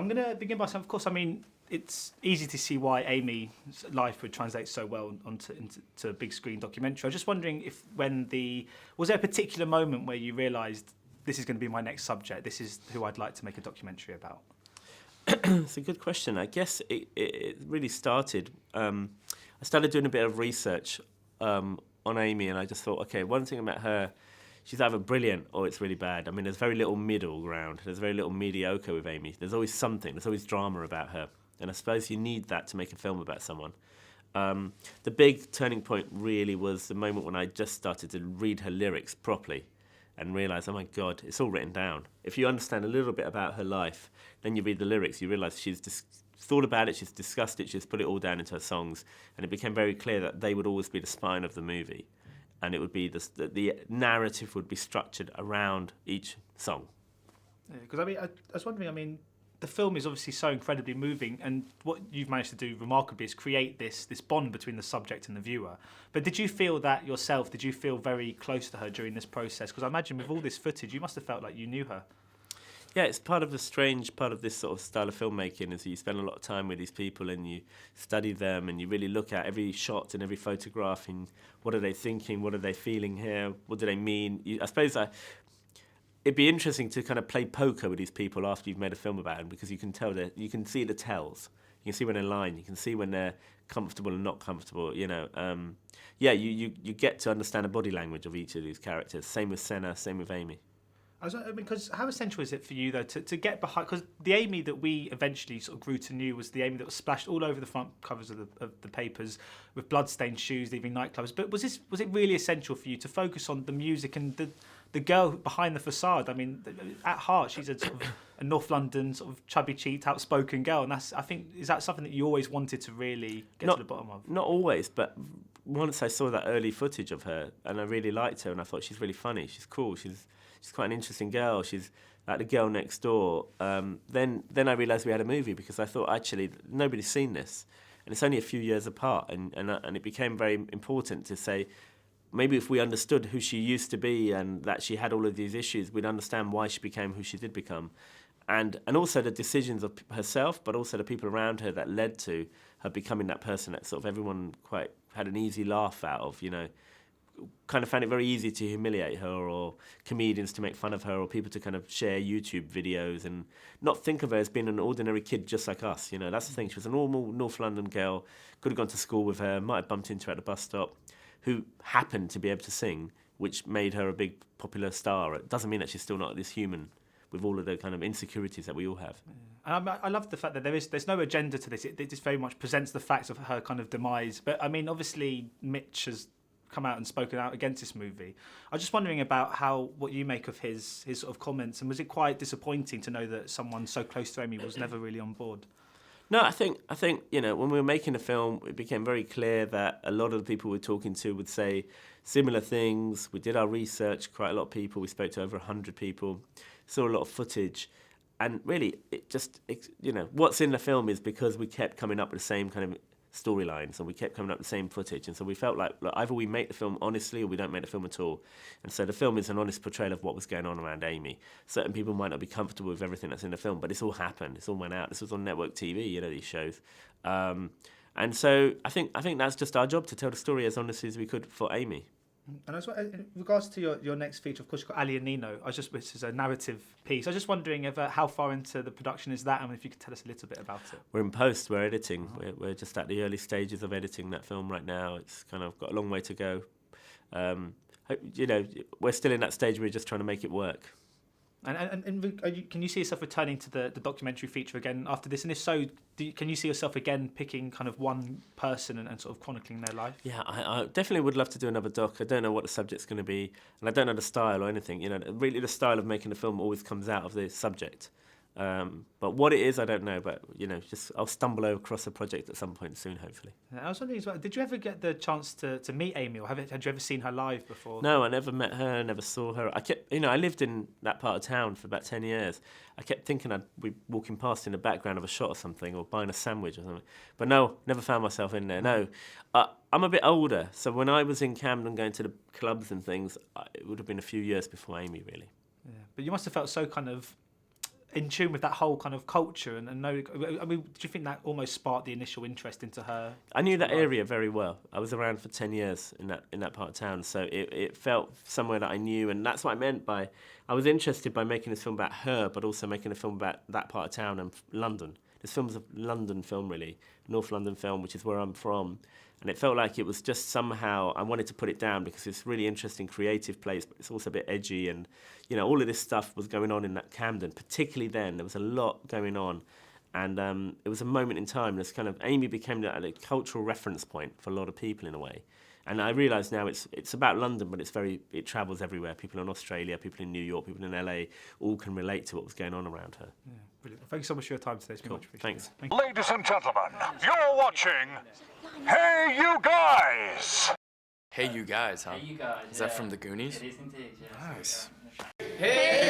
I'm going to begin by saying, of course, I mean, it's easy to see why Amy's life would translate so well into a big screen documentary. I was just wondering was there a particular moment where you realised this is going to be my next subject, this is who I'd like to make a documentary about? It's a good question. I guess it really started, I started doing a bit of research on Amy, and I just thought, okay, one thing about her, she's either brilliant or it's really bad. I mean, there's very little middle ground. There's very little mediocre with Amy. There's always something. There's always drama about her. And I suppose you need that to make a film about someone. The big turning point really was the moment when I just started to read her lyrics properly and realise, oh my God, it's all written down. If you understand a little bit about her life, then you read the lyrics, you realise she's thought about it, she's discussed it, she's put it all down into her songs, and it became very clear that they would always be the spine of the movie. And it would be the narrative would be structured around each song. Because I was wondering, I mean, the film is obviously so incredibly moving, and what you've managed to do remarkably is create this bond between the subject and the viewer. But did you feel that yourself? Did you feel very close to her during this process? Because I imagine with all this footage, you must have felt like you knew her. Yeah, it's part of the strange part of this sort of style of filmmaking is that you spend a lot of time with these people and you study them and you really look at every shot and every photograph and what are they thinking, what are they feeling here, what do they mean. I suppose it'd be interesting to kind of play poker with these people after you've made a film about them, because you can tell that you can see the tells. You can see when they're lying. You can see when they're comfortable and not comfortable. You get to understand the body language of each of these characters. Same with Senna. Same with Amy. Because how essential is it for you, though, to get behind... Because the Amy that we eventually sort of grew to know was the Amy that was splashed all over the front covers of the papers with blood-stained shoes, leaving nightclubs. But was it really essential for you to focus on the music and the girl behind the facade? I mean, at heart, she's a sort of a North London sort of chubby-cheeked, outspoken girl. And is that something that you always wanted to really get to the bottom of? Not always, but once I saw that early footage of her, and I really liked her, and I thought she's really funny, she's cool, she's quite an interesting girl. She's like the girl next door. Then I realised we had a movie, because I thought, actually, nobody's seen this. And it's only a few years apart. And it became very important to say, maybe if we understood who she used to be and that she had all of these issues, we'd understand why she became who she did become. And also the decisions of herself, but also the people around her that led to her becoming that person that sort of everyone quite had an easy laugh out of, kind of found it very easy to humiliate her, or comedians to make fun of her, or people to kind of share YouTube videos and not think of her as being an ordinary kid just like us. That's the thing. She was a normal North London girl, could have gone to school with her, might have bumped into her at the bus stop, who happened to be able to sing, which made her a big popular star. It doesn't mean that she's still not this human with all of the kind of insecurities that we all have. Yeah. And I love the fact that there's no agenda to this. It just very much presents the facts of her kind of demise. But I mean, obviously, Mitch has come out and spoken out against this movie. I was just wondering about what you make of his sort of comments, and was it quite disappointing to know that someone so close to Amy was never really on board? No, I think when we were making the film, it became very clear that a lot of the people we were talking to would say similar things. We did our research, quite a lot of people. We spoke to over 100 people, saw a lot of footage, and really, what's in the film is because we kept coming up with the same kind of storylines, and we kept coming up with the same footage, and so we felt like, look, either we make the film honestly or we don't make the film at all. And so the film is an honest portrayal of what was going on around Amy. Certain people might not be comfortable with everything that's in the film, but it's all happened, it's all went out. This was on network TV, these shows, and so I think that's just our job, to tell the story as honestly as we could for Amy. And as well, in regards to your next feature, of course, you've got Ali and Nino, which is a narrative piece. I was just wondering how far into the production is that, and if you could tell us a little bit about it. We're in post, we're editing. We're just at the early stages of editing that film right now. It's kind of got a long way to go. We're still in that stage where we're just trying to make it work. And can you see yourself returning to the documentary feature again after this? And if so, can you see yourself again picking kind of one person and sort of chronicling their life? Yeah, I definitely would love to do another doc. I don't know what the subject's going to be, and I don't know the style or anything. Really the style of making a film always comes out of the subject. But what it is, I don't know. But I'll stumble across a project at some point soon, hopefully. I was wondering as well, did you ever get the chance to meet Amy, or had you ever seen her live before? No, I never met her, never saw her. I lived in that part of town for about 10 years. I kept thinking I'd be walking past in the background of a shot or something, or buying a sandwich or something. But no, never found myself in there. No, I'm a bit older, so when I was in Camden going to the clubs and things, it would have been a few years before Amy, really. Yeah, but you must have felt so kind of in tune with that whole kind of culture and know. I mean, do you think that almost sparked the initial interest into her? I knew that area very well. I was around for 10 years in that part of town, so it felt somewhere that I knew, and that's what I meant by I was interested by making this film about her, but also making a film about that part of town and London. This film's a London film, really, North London film, which is where I'm from. And it felt like it was just somehow, I wanted to put it down because it's a really interesting, creative place, but it's also a bit edgy. And, you know, all of this stuff was going on in that Camden, particularly then. There was a lot going on. And it was a moment in time. This kind of, Amy became a cultural reference point for a lot of people in a way. And I realise now it's about London, but it travels everywhere. People in Australia, people in New York, people in LA, all can relate to what was going on around her. Yeah, brilliant. Well, thank you so much for your time today. It's been Cool. much appreciated. Thanks. Thank you. Ladies and gentlemen, you're watching Hey You Guys! Hey You Guys, huh? Hey, you guys. Is that from the Goonies? It is indeed, yes. Nice. Hey,